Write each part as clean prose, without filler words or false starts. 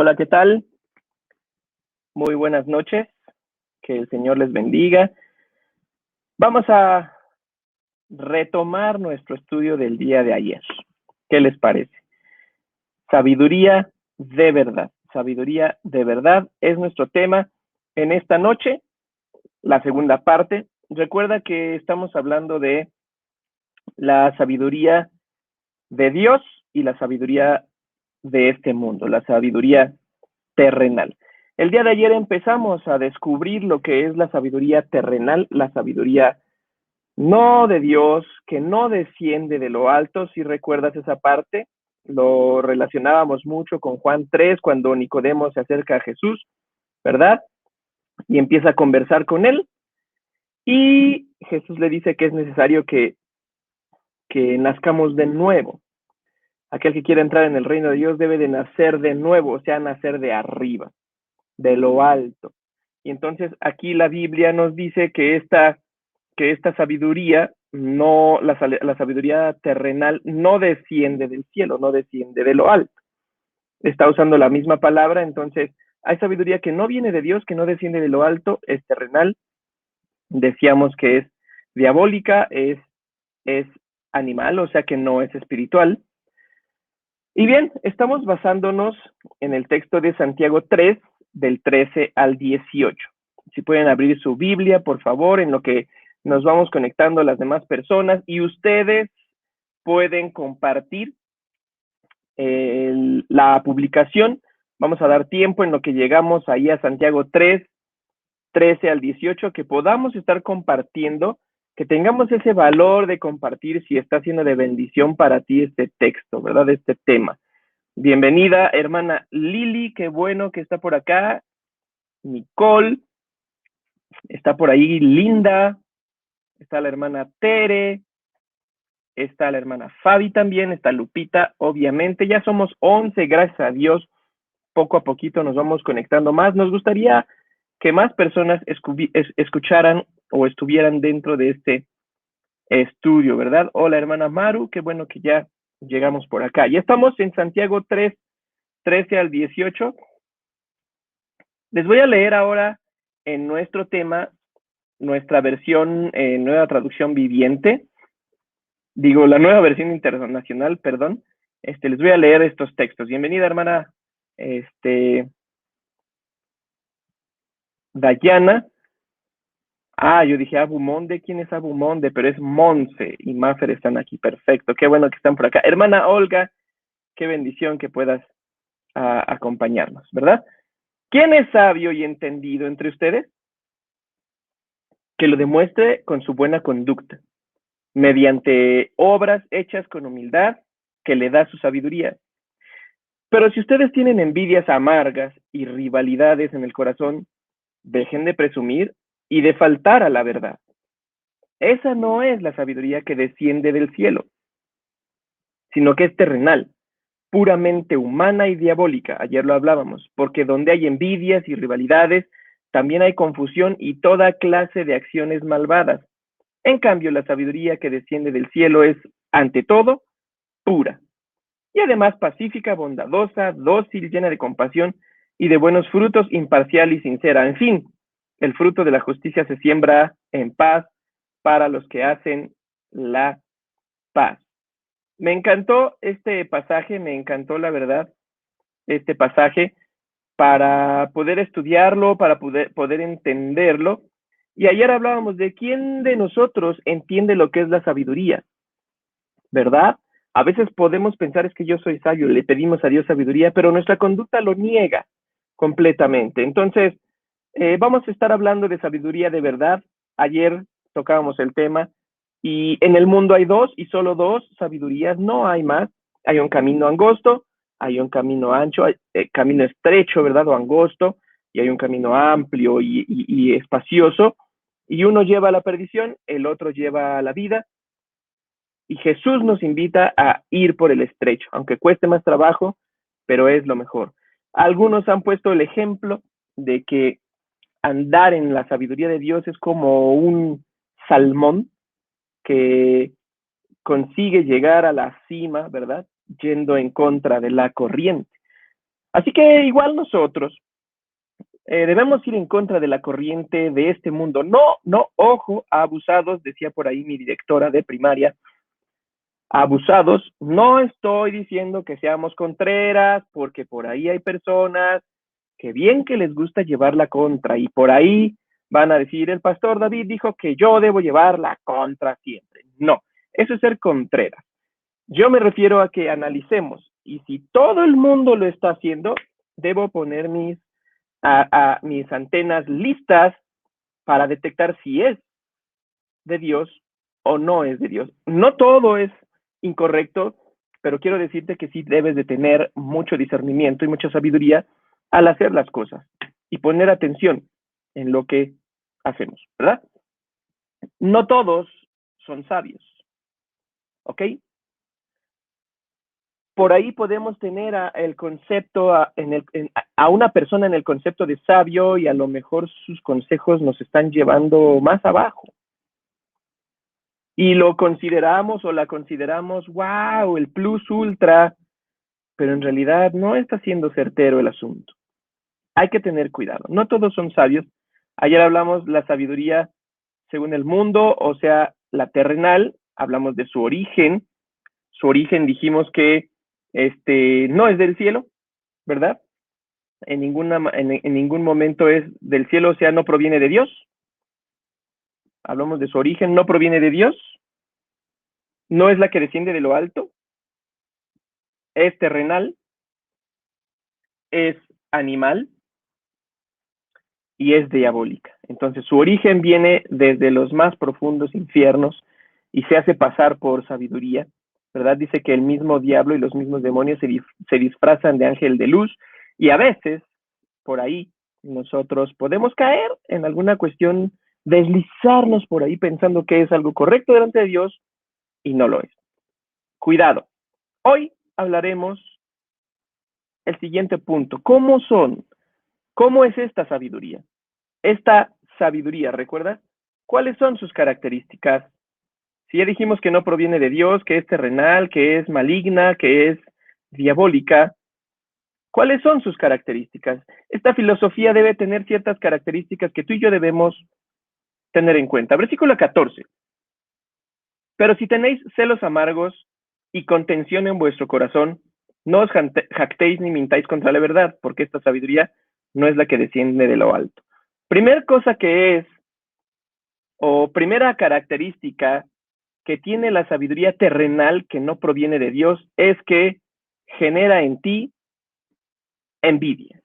Hola, ¿qué tal? Muy buenas noches. Que el Señor les bendiga. Vamos a retomar nuestro estudio del día de ayer. ¿Qué les parece? Sabiduría de verdad. Sabiduría de verdad es nuestro tema en esta noche, la segunda parte. Recuerda que estamos hablando de la sabiduría de Dios y la sabiduría de este mundo, la sabiduría terrenal. El día de ayer empezamos a descubrir lo que es la sabiduría terrenal, la sabiduría no de Dios, que no desciende de lo alto. Si recuerdas esa parte, lo relacionábamos mucho con Juan 3, cuando Nicodemo se acerca a Jesús, ¿verdad? Y empieza a conversar con él. Y Jesús le dice que es necesario que nazcamos de nuevo. Aquel que quiera entrar en el reino de Dios debe de nacer de nuevo, o sea, nacer de arriba, de lo alto. Y entonces aquí la Biblia nos dice que esta sabiduría, no, la sabiduría terrenal no desciende del cielo, no desciende de lo alto. Está usando la misma palabra, entonces hay sabiduría que no viene de Dios, que no desciende de lo alto, es terrenal. Decíamos que es diabólica, es animal, o sea que no es espiritual. Y bien, estamos basándonos en el texto de Santiago 3, del 13 al 18. Si pueden abrir su Biblia, por favor, en lo que nos vamos conectando a las demás personas, y ustedes pueden compartir la publicación. Vamos a dar tiempo en lo que llegamos ahí a Santiago 3, 13 al 18, que podamos estar compartiendo, que tengamos ese valor de compartir si está siendo de bendición para ti este texto, ¿verdad? Este tema. Bienvenida, hermana Lili, qué bueno que está por acá. Nicole, está por ahí Linda, está la hermana Tere, está la hermana Fabi también, está Lupita, obviamente. Ya somos 11, gracias a Dios. Poco a poquito nos vamos conectando más. Nos gustaría que más personas escucharan o estuvieran dentro de este estudio, ¿verdad? Hola, hermana Maru, qué bueno que ya llegamos por acá. Ya estamos en Santiago 3, 13 al 18. Les voy a leer ahora en nuestro tema, nuestra versión, nueva traducción viviente, digo, la nueva versión internacional, perdón. Les voy a leer estos textos. Bienvenida, hermana Dayana. Yo dije Abumonde. ¿Quién es Abumonde? Pero es Monse y Maffer están aquí. Perfecto, qué bueno que están por acá. Hermana Olga, qué bendición que puedas acompañarnos, ¿verdad? ¿Quién es sabio y entendido entre ustedes? Que lo demuestre con su buena conducta, mediante obras hechas con humildad, que le da su sabiduría. Pero si ustedes tienen envidias amargas y rivalidades en el corazón, dejen de presumir y de faltar a la verdad. Esa no es la sabiduría que desciende del cielo, sino que es terrenal, puramente humana y diabólica. Ayer lo hablábamos, porque donde hay envidias y rivalidades, también hay confusión y toda clase de acciones malvadas. En cambio, la sabiduría que desciende del cielo es, ante todo, pura, y además pacífica, bondadosa, dócil, llena de compasión y de buenos frutos, imparcial y sincera. En fin, el fruto de la justicia se siembra en paz para los que hacen la paz. Me encantó este pasaje, me encantó la verdad, este pasaje, para poder estudiarlo, para poder entenderlo. Y ayer hablábamos de quién de nosotros entiende lo que es la sabiduría, ¿verdad? A veces podemos pensar, es que yo soy sabio, le pedimos a Dios sabiduría, pero nuestra conducta lo niega completamente. Entonces, vamos a estar hablando de sabiduría de verdad. Ayer tocábamos el tema, y en el mundo hay dos y solo dos sabidurías, no hay más. Hay un camino angosto, hay un camino ancho, hay camino estrecho, ¿verdad? O angosto, y hay un camino amplio y espacioso, y uno lleva a la perdición, el otro lleva a la vida. Y Jesús nos invita a ir por el estrecho, aunque cueste más trabajo, pero es lo mejor. Algunos han puesto el ejemplo de que andar en la sabiduría de Dios es como un salmón que consigue llegar a la cima, ¿verdad? Yendo en contra de la corriente. Así que igual nosotros debemos ir en contra de la corriente de este mundo. No, no, ojo, abusados, decía por ahí mi directora de primaria, abusados. No estoy diciendo que seamos contreras, porque por ahí hay personas que bien que les gusta llevar la contra y por ahí van a decir, el pastor David dijo que yo debo llevar la contra siempre. No, eso es ser contreras. Yo me refiero a que analicemos y si todo el mundo lo está haciendo, debo poner mis antenas listas para detectar si es de Dios o no es de Dios. No todo es incorrecto, pero quiero decirte que sí debes de tener mucho discernimiento y mucha sabiduría al hacer las cosas y poner atención en lo que hacemos, ¿verdad? No todos son sabios, ¿ok? Por ahí podemos tener el concepto, a una persona en el concepto de sabio y a lo mejor sus consejos nos están llevando más abajo. Y lo consideramos o la consideramos, wow, el plus ultra, pero en realidad no está siendo certero el asunto. Hay que tener cuidado. No todos son sabios. Ayer hablamos la sabiduría según el mundo, o sea, la terrenal, hablamos de su origen. Su origen dijimos que no es del cielo, ¿verdad? En ningún momento es del cielo, o sea, no proviene de Dios. Hablamos de su origen, no proviene de Dios, no es la que desciende de lo alto, es terrenal, es animal y es diabólica. Entonces, su origen viene desde los más profundos infiernos y se hace pasar por sabiduría, ¿verdad? Dice que el mismo diablo y los mismos demonios se disfrazan de ángel de luz y a veces, por ahí, nosotros podemos caer en alguna cuestión, deslizarnos por ahí pensando que es algo correcto delante de Dios y no lo es. Cuidado. Hoy hablaremos el siguiente punto. ¿Cómo son? ¿Cómo es esta sabiduría? Esta sabiduría, ¿recuerdas? ¿Cuáles son sus características? Si ya dijimos que no proviene de Dios, que es terrenal, que es maligna, que es diabólica, ¿cuáles son sus características? Esta filosofía debe tener ciertas características que tú y yo debemos tener en cuenta. Versículo 14. Pero si tenéis celos amargos y contención en vuestro corazón, no os jactéis ni mintáis contra la verdad, porque esta sabiduría no es la que desciende de lo alto. Primer cosa que es, o primera característica que tiene la sabiduría terrenal que no proviene de Dios, es que genera en ti envidia.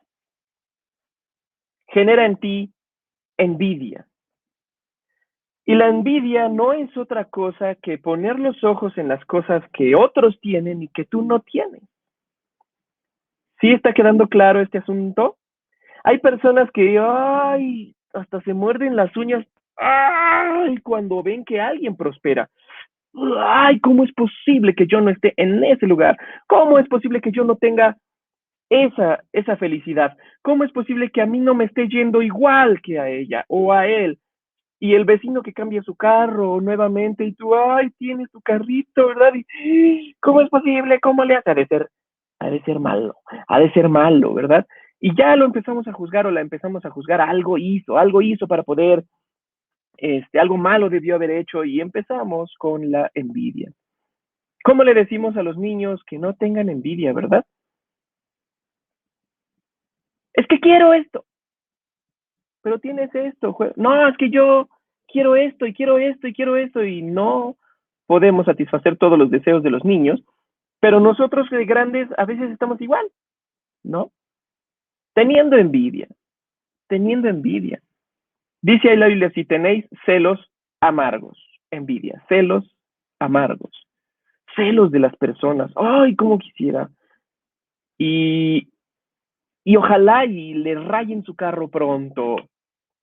Genera en ti envidia. Y la envidia no es otra cosa que poner los ojos en las cosas que otros tienen y que tú no tienes. ¿Sí está quedando claro este asunto? Hay personas que, ay, hasta se muerden las uñas, ay, cuando ven que alguien prospera. Ay, ¿cómo es posible que yo no esté en ese lugar? ¿Cómo es posible que yo no tenga esa felicidad? ¿Cómo es posible que a mí no me esté yendo igual que a ella o a él? Y el vecino que cambia su carro nuevamente y tú, ay, tienes tu carrito, ¿verdad? Y, ¿cómo es posible? ¿Cómo le hace? Ha de ser malo, ¿verdad? Y ya lo empezamos a juzgar o la empezamos a juzgar, algo hizo para poder, algo malo debió haber hecho y empezamos con la envidia. ¿Cómo le decimos a los niños que no tengan envidia, verdad? Es que quiero esto, pero tienes esto. No, es que yo quiero esto y quiero esto y quiero esto y no podemos satisfacer todos los deseos de los niños, pero nosotros de grandes a veces estamos igual, ¿no? Teniendo envidia, teniendo envidia. Dice ahí la Biblia, si tenéis celos amargos, envidia, celos amargos, celos de las personas, ay, cómo quisiera. Y, y ojalá y le rayen su carro pronto.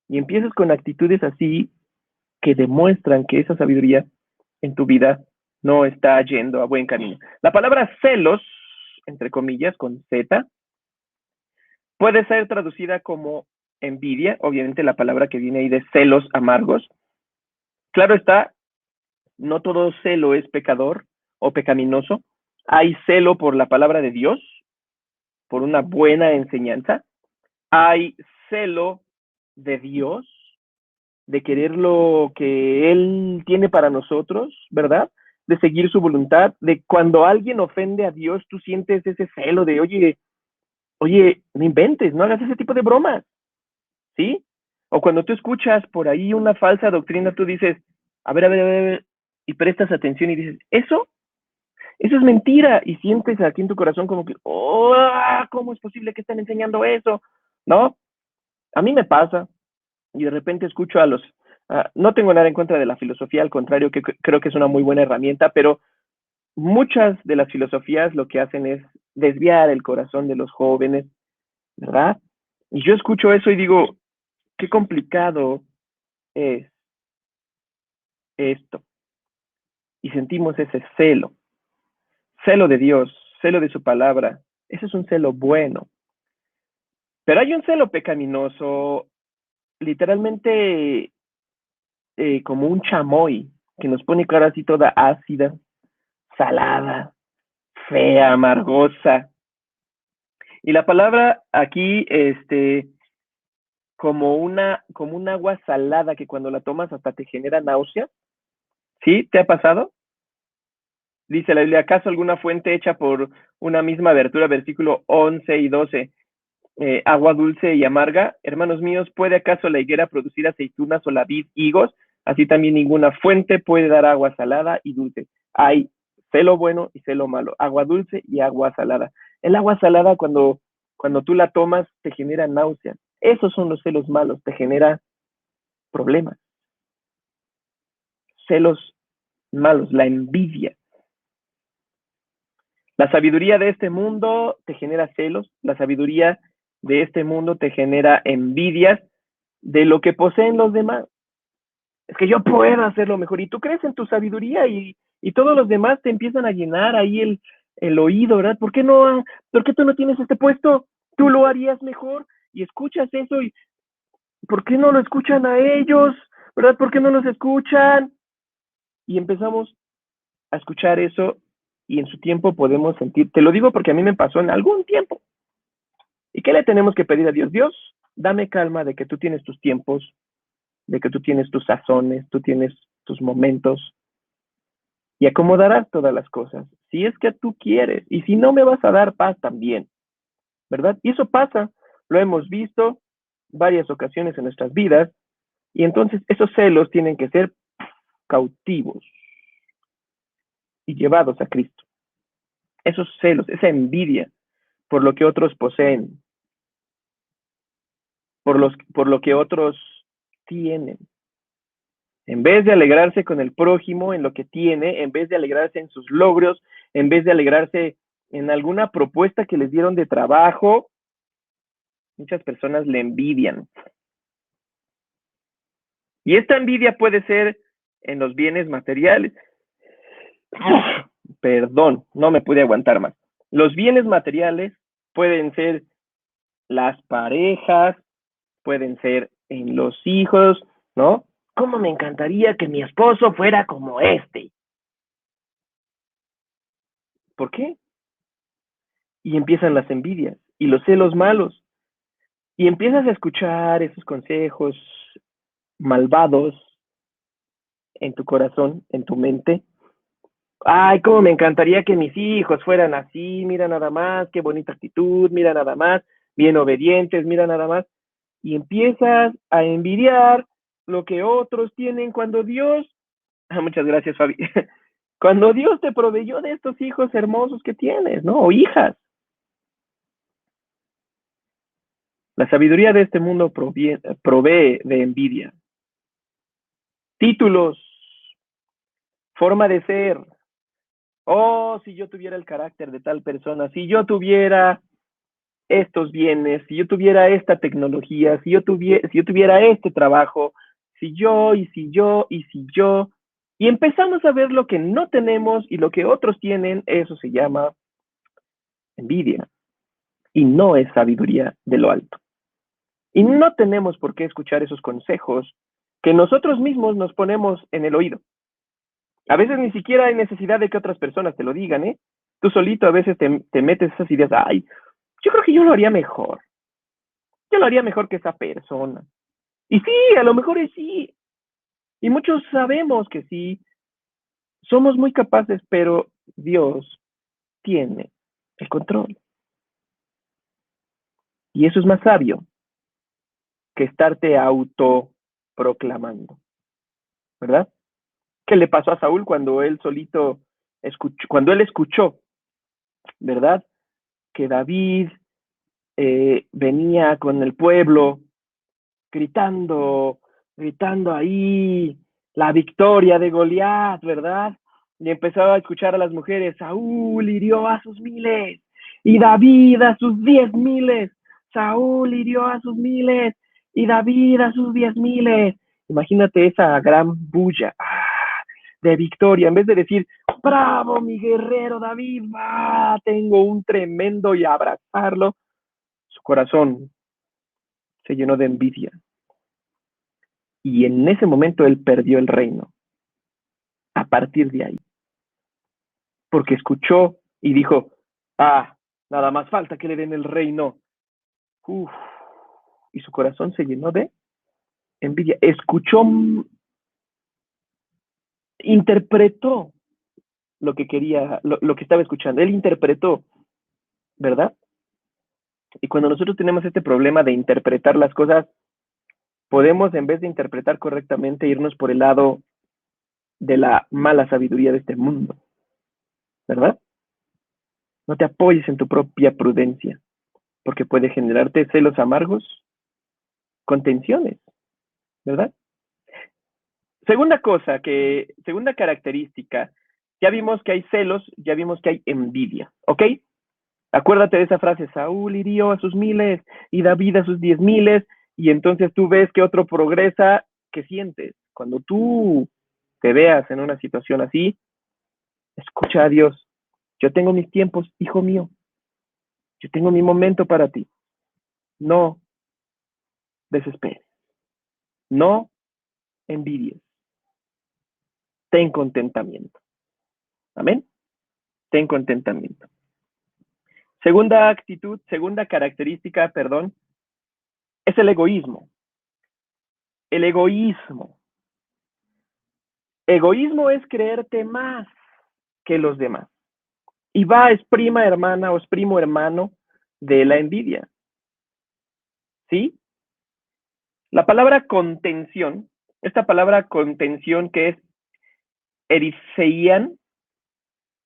Y empiezas con actitudes así que demuestran que esa sabiduría en tu vida no está yendo a buen camino. La palabra celos, entre comillas, con Z, puede ser traducida como envidia, obviamente la palabra que viene ahí de celos amargos. Claro está, no todo celo es pecador o pecaminoso. Hay celo por la palabra de Dios, por una buena enseñanza. Hay celo de Dios, de querer lo que Él tiene para nosotros, ¿verdad? De seguir su voluntad, de cuando alguien ofende a Dios, tú sientes ese celo de, oye, no inventes, no hagas ese tipo de bromas, ¿sí? O cuando tú escuchas por ahí una falsa doctrina, tú dices, a ver, y prestas atención y dices, eso es mentira, y sientes aquí en tu corazón como que, oh, ¿cómo es posible que estén enseñando eso? ¿No? A mí me pasa, y de repente escucho a los, no tengo nada en contra de la filosofía, al contrario, que creo que es una muy buena herramienta, pero muchas de las filosofías lo que hacen es desviar el corazón de los jóvenes, ¿verdad? Y yo escucho eso y digo, qué complicado es esto. Y sentimos ese celo de Dios, celo de su palabra. Ese es un celo bueno. Pero hay un celo pecaminoso, literalmente como un chamoy, que nos pone cara así toda ácida, salada, fea, amargosa. Y la palabra aquí, como un agua salada que cuando la tomas hasta te genera náusea. ¿Sí? ¿Te ha pasado? Dice la Biblia, ¿acaso alguna fuente hecha por una misma abertura, versículo 11 y 12, agua dulce y amarga? Hermanos míos, ¿puede acaso la higuera producir aceitunas o la vid higos? Así también ninguna fuente puede dar agua salada y dulce. Hay celo bueno y celo malo, agua dulce y agua salada. El agua salada cuando tú la tomas te genera náuseas. Esos son los celos malos, te genera problemas. Celos malos, la envidia. La sabiduría de este mundo te genera celos, la sabiduría de este mundo te genera envidias de lo que poseen los demás. Es que yo puedo hacerlo mejor y tú crees en tu sabiduría y todos los demás te empiezan a llenar ahí el oído, ¿verdad? ¿Por qué tú no tienes este puesto? Tú lo harías mejor y escuchas eso y ¿por qué no lo escuchan a ellos? ¿Verdad? ¿Por qué no los escuchan? Y empezamos a escuchar eso y en su tiempo podemos sentir, te lo digo porque a mí me pasó en algún tiempo. ¿Y qué le tenemos que pedir a Dios? Dios, dame calma de que tú tienes tus tiempos, de que tú tienes tus sazones, tú tienes tus momentos y acomodarás todas las cosas. Si es que tú quieres y si no me vas a dar paz también, ¿verdad? Y eso pasa, lo hemos visto varias ocasiones en nuestras vidas y entonces esos celos tienen que ser cautivos y llevados a Cristo. Esos celos, esa envidia por lo que otros poseen, por lo que otros tienen. En vez de alegrarse con el prójimo en lo que tiene, en vez de alegrarse en sus logros, en vez de alegrarse en alguna propuesta que les dieron de trabajo, muchas personas le envidian. Y esta envidia puede ser en los bienes materiales. Perdón, no me pude aguantar más. Los bienes materiales pueden ser las parejas, pueden ser en los hijos, ¿no? ¿Cómo me encantaría que mi esposo fuera como este? ¿Por qué? Y empiezan las envidias y los celos malos. Y empiezas a escuchar esos consejos malvados en tu corazón, en tu mente. Ay, cómo me encantaría que mis hijos fueran así, mira nada más, qué bonita actitud, mira nada más, bien obedientes, mira nada más. Y empiezas a envidiar lo que otros tienen cuando Dios, muchas gracias Fabi, cuando Dios te proveyó de estos hijos hermosos que tienes, ¿no? O hijas. La sabiduría de este mundo provee de envidia. Títulos, forma de ser. Oh, si yo tuviera el carácter de tal persona, si yo tuviera estos bienes, si yo tuviera esta tecnología, si yo tuviera este trabajo, si yo, y si yo, y si yo. Y empezamos a ver lo que no tenemos y lo que otros tienen, eso se llama envidia. Y no es sabiduría de lo alto. Y no tenemos por qué escuchar esos consejos que nosotros mismos nos ponemos en el oído. A veces ni siquiera hay necesidad de que otras personas te lo digan, ¿eh? Tú solito a veces te metes esas ideas, ay, yo creo que yo lo haría mejor. Yo lo haría mejor que esa persona. Y sí, a lo mejor es sí. Y muchos sabemos que sí. Somos muy capaces, pero Dios tiene el control. Y eso es más sabio que estarte autoproclamando, ¿verdad? ¿Qué le pasó a Saúl cuando él solito escuchó, cuando él escuchó, ¿verdad? Que David venía con el pueblo gritando, gritando ahí la victoria de Goliat, ¿verdad? Y empezaba a escuchar a las mujeres, Saúl hirió a sus miles y David a sus 10,000. Saúl hirió a sus miles y David a sus 10,000. Imagínate esa gran bulla de victoria, en vez de decir, bravo mi guerrero David, tengo un tremendo y abrazarlo, su corazón se llenó de envidia. Y en ese momento él perdió el reino. A partir de ahí. Porque escuchó y dijo, nada más falta que le den el reino. Uf. Y su corazón se llenó de envidia. Escuchó, interpretó lo que quería, lo que estaba escuchando. Él interpretó, ¿verdad? Y cuando nosotros tenemos este problema de interpretar las cosas, podemos, en vez de interpretar correctamente, irnos por el lado de la mala sabiduría de este mundo, ¿verdad? No te apoyes en tu propia prudencia, porque puede generarte celos amargos, contenciones, ¿verdad? Segunda característica, ya vimos que hay celos, ya vimos que hay envidia, ¿ok? Acuérdate de esa frase, Saúl hirió a sus miles y David a sus 10,000, y entonces tú ves que otro progresa. ¿Qué sientes? Cuando tú te veas en una situación así, escucha a Dios. Yo tengo mis tiempos, hijo mío. Yo tengo mi momento para ti. No desesperes. No envidies. Ten contentamiento. Amén. Ten contentamiento. Segunda actitud, segunda característica, perdón, es el egoísmo. El egoísmo. Egoísmo es creerte más que los demás. Y es prima hermana o es primo hermano de la envidia. ¿Sí? La palabra contención, esta palabra contención que es eriseian,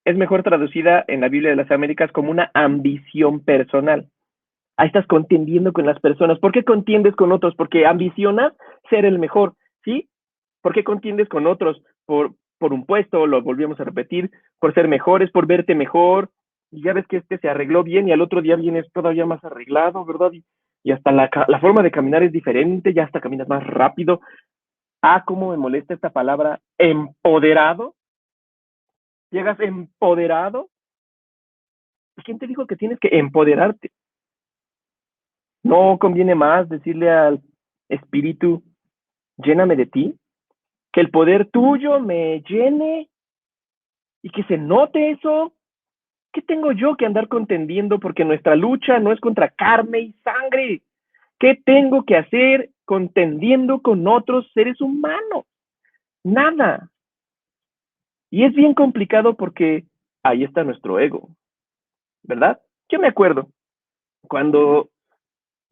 es mejor traducida en la Biblia de las Américas como una ambición personal. Ahí estás contendiendo con las personas. ¿Por qué contiendes con otros? Porque ambicionas ser el mejor, ¿sí? ¿Por qué contiendes con otros? Por un puesto, lo volvemos a repetir, por ser mejores, por verte mejor. Y ya ves que este se arregló bien y al otro día vienes todavía más arreglado, ¿verdad? Y hasta la forma de caminar es diferente, ya hasta caminas más rápido. Cómo me molesta esta palabra, empoderado. Llegas empoderado. ¿Quién te dijo que tienes que empoderarte? ¿No conviene más decirle al espíritu, lléname de ti? Que el poder tuyo me llene y que se note eso. ¿Qué tengo yo que andar contendiendo? Porque nuestra lucha no es contra carne y sangre. ¿Qué tengo que hacer contendiendo con otros seres humanos? Nada. Y es bien complicado porque ahí está nuestro ego, ¿verdad? Yo me acuerdo cuando,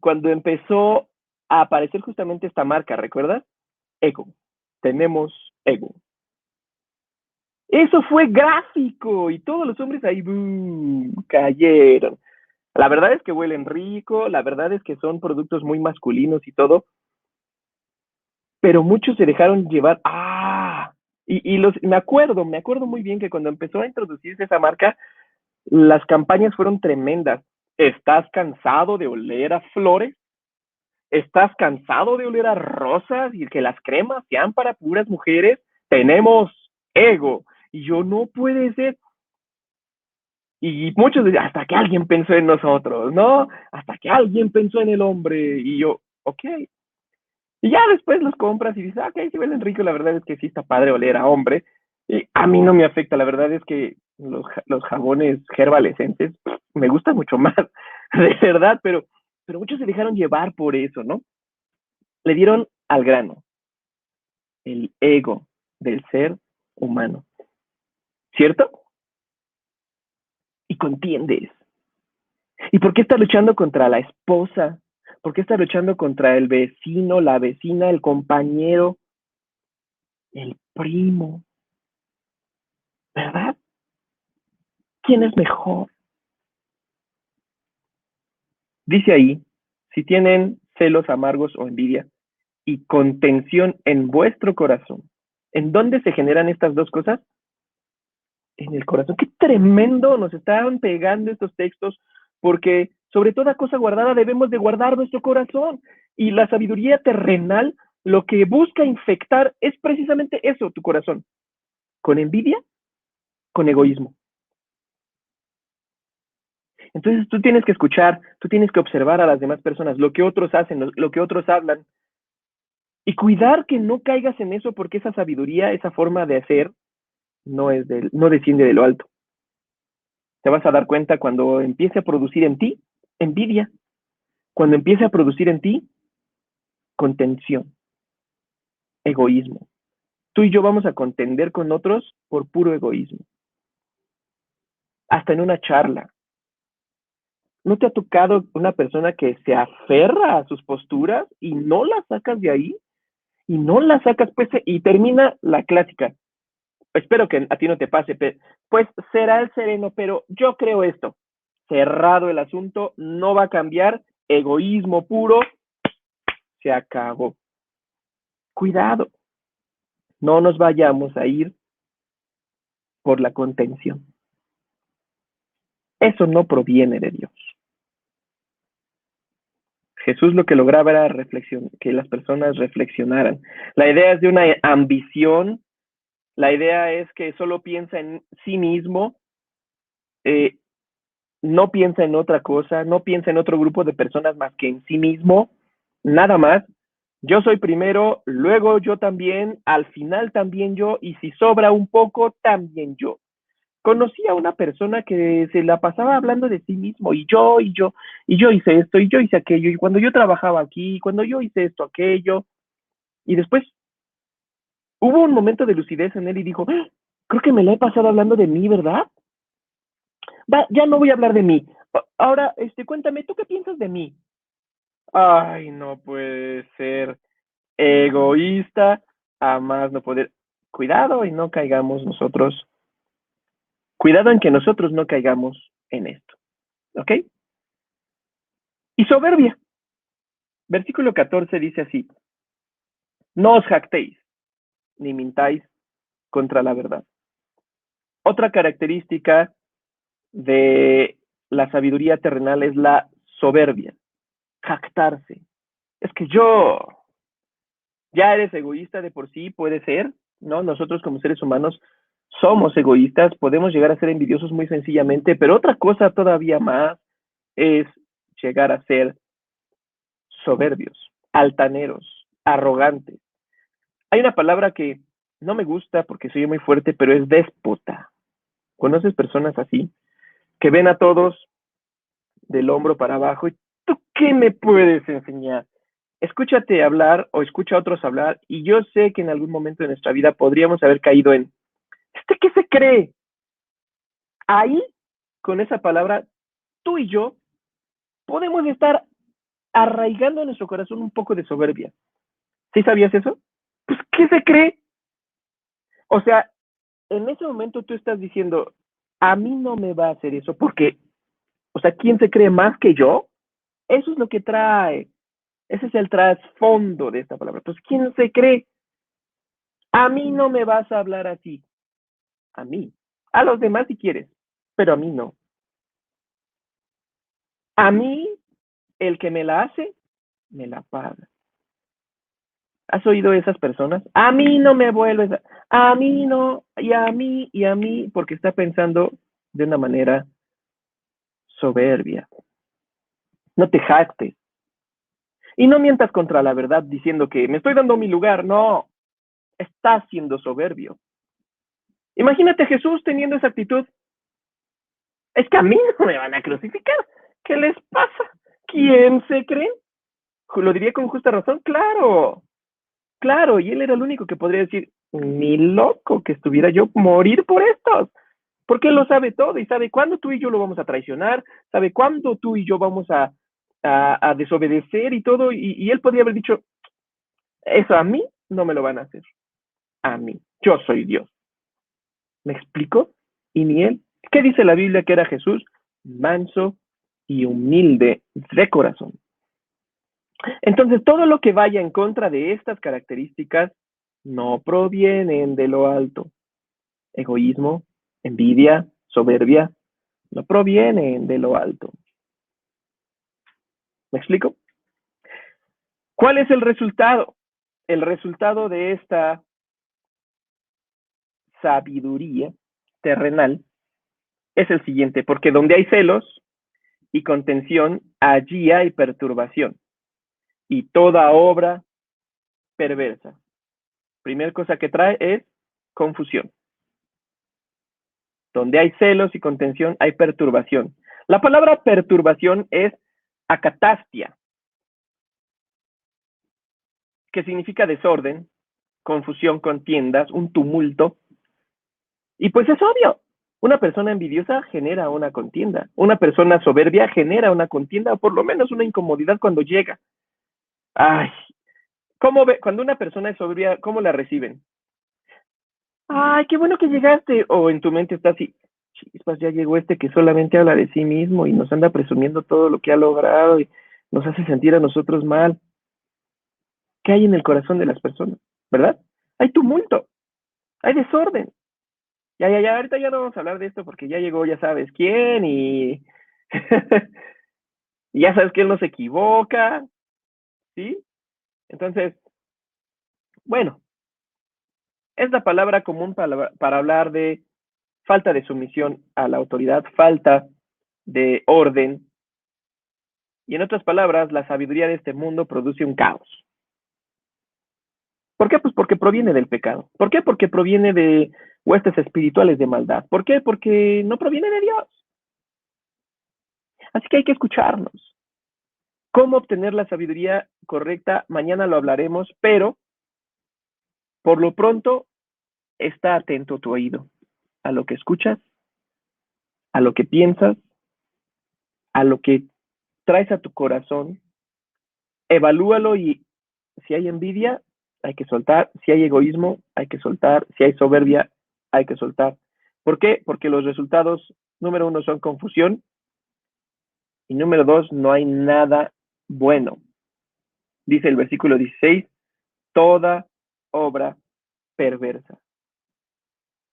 cuando empezó a aparecer justamente esta marca, ¿recuerdas? Ego. Tenemos ego. Eso fue gráfico y todos los hombres ahí boom, cayeron. La verdad es que huelen rico, la verdad es que son productos muy masculinos y todo, pero muchos se dejaron llevar. Me acuerdo muy bien que cuando empezó a introducirse esa marca, las campañas fueron tremendas. ¿Estás cansado de oler a flores? ¿Estás cansado de oler a rosas y que las cremas sean para puras mujeres? Tenemos ego. Y yo, no puede ser. Y muchos decían, hasta que alguien pensó en nosotros, ¿no? Hasta que alguien pensó en el hombre. Y yo, ok. Y ya después los compras y dices, ok, sí huelen rico, la verdad es que sí está padre oler a hombre. Y a mí no me afecta, la verdad es que los jabones Herbal Essentials me gustan mucho más. de verdad, pero muchos se dejaron llevar por eso, ¿no? Le dieron al grano, el ego del ser humano, ¿cierto? Y contiendes. ¿Y por qué estás luchando contra la esposa? ¿Por qué estás luchando contra el vecino, la vecina, el compañero, el primo? ¿Verdad? ¿Quién es mejor? Dice ahí, si tienen celos amargos o envidia y contención en vuestro corazón, ¿en dónde se generan estas dos cosas? En el corazón. Qué tremendo nos están pegando estos textos, porque sobre toda cosa guardada debemos de guardar nuestro corazón. Y la sabiduría terrenal lo que busca infectar es precisamente eso, tu corazón, con envidia, con egoísmo. Entonces tú tienes que escuchar, tú tienes que observar a las demás personas, lo que otros hacen, lo que otros hablan, y cuidar que no caigas en eso, porque esa sabiduría, esa forma de hacer, no desciende de lo alto. Te vas a dar cuenta cuando empiece a producir en ti envidia, cuando empiece a producir en ti contención, egoísmo. Tú y yo vamos a contender con otros por puro egoísmo. Hasta en una charla. ¿No te ha tocado una persona que se aferra a sus posturas y no la sacas de ahí? Y no la sacas, pues, y termina la clásica. Espero que a ti no te pase, pues será el sereno, pero yo creo esto. Cerrado el asunto, no va a cambiar, egoísmo puro, se acabó. Cuidado, no nos vayamos a ir por la contención. Eso no proviene de Dios. Jesús lo que lograba era que las personas reflexionaran. La idea es de una ambición, la idea es que solo piensa en sí mismo, eh, no piensa en otra cosa, no piensa en otro grupo de personas más que en sí mismo, nada más. Yo soy primero, luego yo también, al final también yo, y si sobra un poco, también yo. Conocí a una persona que se la pasaba hablando de sí mismo, y yo hice esto, y yo hice aquello, y cuando yo trabajaba aquí, y cuando yo hice esto, aquello, y después hubo un momento de lucidez en él y dijo, ¡ah! Creo que me la he pasado hablando de mí, ¿verdad? Ya no voy a hablar de mí. Ahora, cuéntame, ¿tú qué piensas de mí? Ay, no puede ser egoísta, a más no poder. Cuidado y no caigamos nosotros. Cuidado en que nosotros no caigamos en esto. ¿Ok? Y soberbia. Versículo 14 dice así: no os jactéis, ni mintáis contra la verdad. Otra característica de la sabiduría terrenal es la soberbia, jactarse. Es que yo, ya eres egoísta de por sí, puede ser, ¿no? Nosotros como seres humanos somos egoístas, podemos llegar a ser envidiosos muy sencillamente, pero otra cosa todavía más es llegar a ser soberbios, altaneros, arrogantes. Hay una palabra que no me gusta porque soy muy fuerte, pero es déspota. ¿Conoces personas así? Que ven a todos del hombro para abajo y ¿tú qué me puedes enseñar? Escúchate hablar o escucha a otros hablar y yo sé que en algún momento de nuestra vida podríamos haber caído en ¿qué se cree? Ahí, con esa palabra, tú y yo podemos estar arraigando en nuestro corazón un poco de soberbia. ¿Sí sabías eso? Pues, ¿qué se cree? O sea, en ese momento tú estás diciendo, a mí no me va a hacer eso porque, o sea, ¿quién se cree más que yo? Eso es lo que trae. Ese es el trasfondo de esta palabra. Pues, ¿quién se cree? A mí no me vas a hablar así. A mí. A los demás si quieres, pero a mí no. A mí, el que me la hace, me la paga. ¿Has oído esas personas? A mí no me vuelves a mí no, y a mí, porque está pensando de una manera soberbia. No te jactes. Y no mientas contra la verdad diciendo que me estoy dando mi lugar. No, estás siendo soberbio. Imagínate a Jesús teniendo esa actitud. Es que a mí no me van a crucificar. ¿Qué les pasa? ¿Quién se creen? Lo diría con justa razón, claro, claro, y él era el único que podría decir, ni loco que estuviera yo morir por estos, porque él lo sabe todo y sabe cuándo tú y yo lo vamos a traicionar, sabe cuándo tú y yo vamos a desobedecer y todo, y él podría haber dicho, eso a mí no me lo van a hacer, a mí, yo soy Dios. ¿Me explico? Y ni él. ¿Qué dice la Biblia que era Jesús? Manso y humilde de corazón. Entonces, todo lo que vaya en contra de estas características no provienen de lo alto. Egoísmo, envidia, soberbia, no provienen de lo alto. ¿Me explico? ¿Cuál es el resultado? El resultado de esta sabiduría terrenal es el siguiente, porque donde hay celos y contención, allí hay perturbación y toda obra perversa. Primera cosa que trae es confusión. Donde hay celos y contención, hay perturbación. La palabra perturbación es acatastia, que significa desorden, confusión, contiendas, un tumulto. Y pues es obvio, una persona envidiosa genera una contienda, una persona soberbia genera una contienda o por lo menos una incomodidad cuando llega. Ay, ¿cómo ve? Cuando una persona es soberbia, ¿cómo la reciben? Ay, qué bueno que llegaste. O en tu mente está así, chispas, ya llegó este que solamente habla de sí mismo y nos anda presumiendo todo lo que ha logrado y nos hace sentir a nosotros mal. ¿Qué hay en el corazón de las personas? ¿Verdad? Hay tumulto, hay desorden. Ya, ahorita ya no vamos a hablar de esto porque ya llegó, ya sabes quién y y ya sabes que él no se equivoca, ¿sí? Entonces, bueno, es la palabra común para hablar de falta de sumisión a la autoridad, falta de orden. Y en otras palabras, la sabiduría de este mundo produce un caos. ¿Por qué? Pues porque proviene del pecado. ¿Por qué? Porque proviene de huestes espirituales de maldad. ¿Por qué? Porque no proviene de Dios. Así que hay que escucharnos. ¿Cómo obtener la sabiduría correcta? Mañana lo hablaremos, pero por lo pronto está atento tu oído a lo que escuchas, a lo que piensas, a lo que traes a tu corazón. Evalúalo y si hay envidia, hay que soltar. Si hay egoísmo, hay que soltar. Si hay soberbia, hay que soltar. ¿Por qué? Porque los resultados, número uno, son confusión y número dos, no hay nada bueno. Dice el versículo 16, toda obra perversa.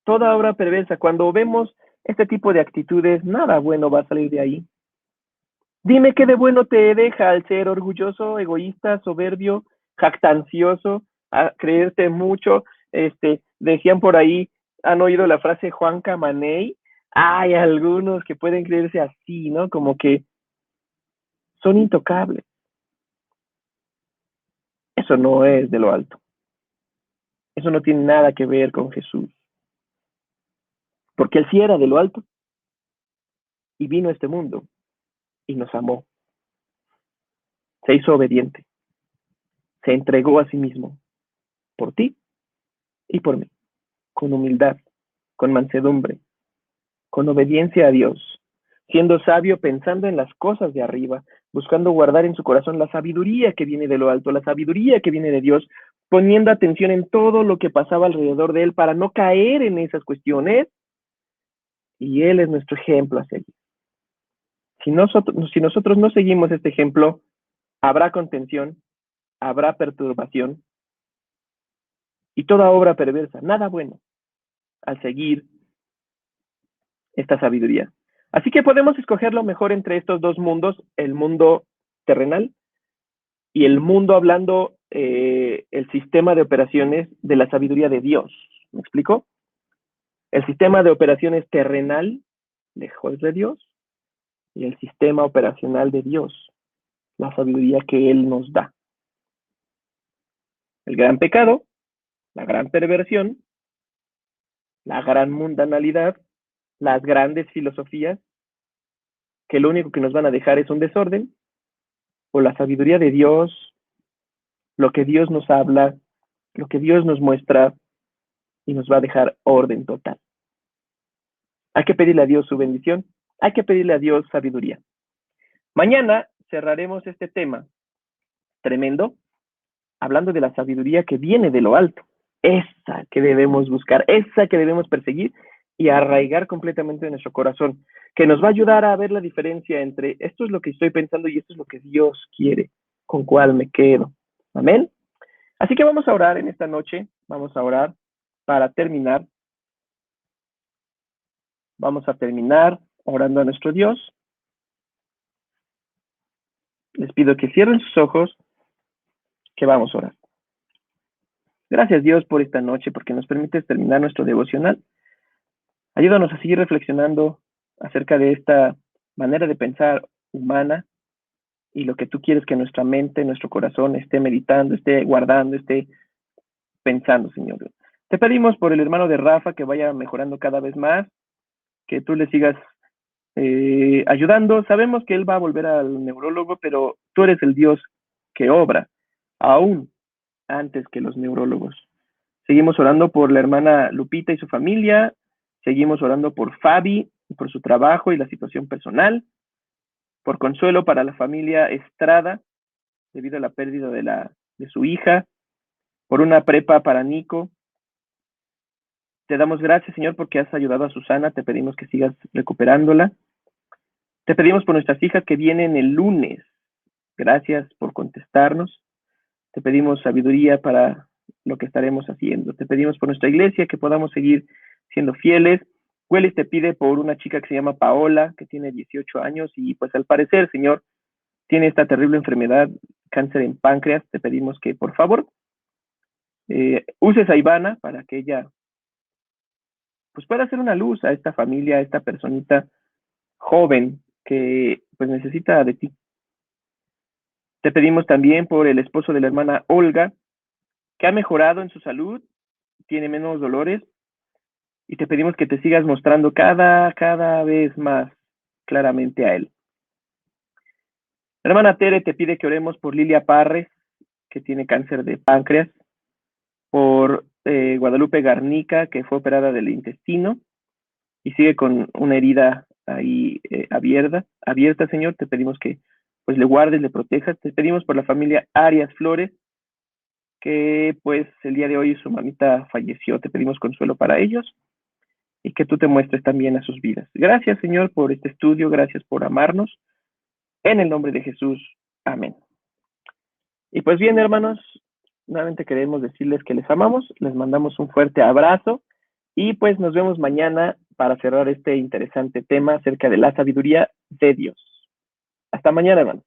Toda obra perversa. Cuando vemos este tipo de actitudes, nada bueno va a salir de ahí. Dime qué de bueno te deja al ser orgulloso, egoísta, soberbio, jactancioso, a creerte mucho. Decían por ahí, han oído la frase Juan Camaney. Hay algunos que pueden creerse así, ¿no? Como que son intocables. Eso no es de lo alto. Eso no tiene nada que ver con Jesús. Porque él sí era de lo alto y vino a este mundo y nos amó. Se hizo obediente. Se entregó a sí mismo por ti y por mí, con humildad, con mansedumbre, con obediencia a Dios, siendo sabio pensando en las cosas de arriba, buscando guardar en su corazón la sabiduría que viene de lo alto, la sabiduría que viene de Dios, poniendo atención en todo lo que pasaba alrededor de él para no caer en esas cuestiones. Y él es nuestro ejemplo a seguir. Si nosotros no seguimos este ejemplo, habrá contención, habrá perturbación y toda obra perversa, nada bueno al seguir esta sabiduría. Así que podemos escoger lo mejor entre estos dos mundos, el mundo terrenal y el mundo hablando el sistema de operaciones de la sabiduría de Dios. ¿Me explico? El sistema de operaciones terrenal, lejos de Dios, y el sistema operacional de Dios, la sabiduría que Él nos da. El gran pecado, la gran perversión, la gran mundanalidad, las grandes filosofías que lo único que nos van a dejar es un desorden, o la sabiduría de Dios, lo que Dios nos habla, lo que Dios nos muestra y nos va a dejar orden total. Hay que pedirle a Dios su bendición, hay que pedirle a Dios sabiduría. Mañana cerraremos este tema tremendo, hablando de la sabiduría que viene de lo alto, esa que debemos buscar, esa que debemos perseguir y arraigar completamente en nuestro corazón, que nos va a ayudar a ver la diferencia entre esto es lo que estoy pensando y esto es lo que Dios quiere, con cuál me quedo. Amén. Así que vamos a orar en esta noche, vamos a orar para terminar. Vamos a terminar orando a nuestro Dios. Les pido que cierren sus ojos, que vamos a orar. Gracias Dios por esta noche, porque nos permites terminar nuestro devocional. Ayúdanos a seguir reflexionando acerca de esta manera de pensar humana y lo que tú quieres que nuestra mente, nuestro corazón esté meditando, esté guardando, esté pensando, Señor. Te pedimos por el hermano de Rafa que vaya mejorando cada vez más, que tú le sigas ayudando. Sabemos que él va a volver al neurólogo, pero tú eres el Dios que obra, aún antes que los neurólogos. Seguimos orando por la hermana Lupita y su familia. Seguimos orando por Fabi, por su trabajo y la situación personal. Por consuelo para la familia Estrada, debido a la pérdida de su hija. Por una prepa para Nico. Te damos gracias, Señor, porque has ayudado a Susana. Te pedimos que sigas recuperándola. Te pedimos por nuestras hijas que vienen el lunes. Gracias por contestarnos. Te pedimos sabiduría para lo que estaremos haciendo. Te pedimos por nuestra iglesia que podamos seguir siendo fieles. Willis te pide por una chica que se llama Paola, que tiene 18 años y pues al parecer, Señor, tiene esta terrible enfermedad, cáncer en páncreas. Te pedimos que por favor uses a Ivana para que ella pues pueda hacer una luz a esta familia, a esta personita joven que pues necesita de ti. Te pedimos también por el esposo de la hermana Olga, que ha mejorado en su salud, tiene menos dolores, y te pedimos que te sigas mostrando cada vez más claramente a él. La hermana Tere te pide que oremos por Lilia Parres, que tiene cáncer de páncreas, por Guadalupe Garnica, que fue operada del intestino y sigue con una herida ahí abierta, Señor. Te pedimos que pues le guardes, le protejas. Te pedimos por la familia Arias Flores, que pues el día de hoy su mamita falleció. Te pedimos consuelo para ellos y que tú te muestres también a sus vidas. Gracias, Señor, por este estudio. Gracias por amarnos. En el nombre de Jesús. Amén. Y pues bien, hermanos, nuevamente queremos decirles que les amamos. Les mandamos un fuerte abrazo y pues nos vemos mañana para cerrar este interesante tema acerca de la sabiduría de Dios. Hasta mañana, hermanos.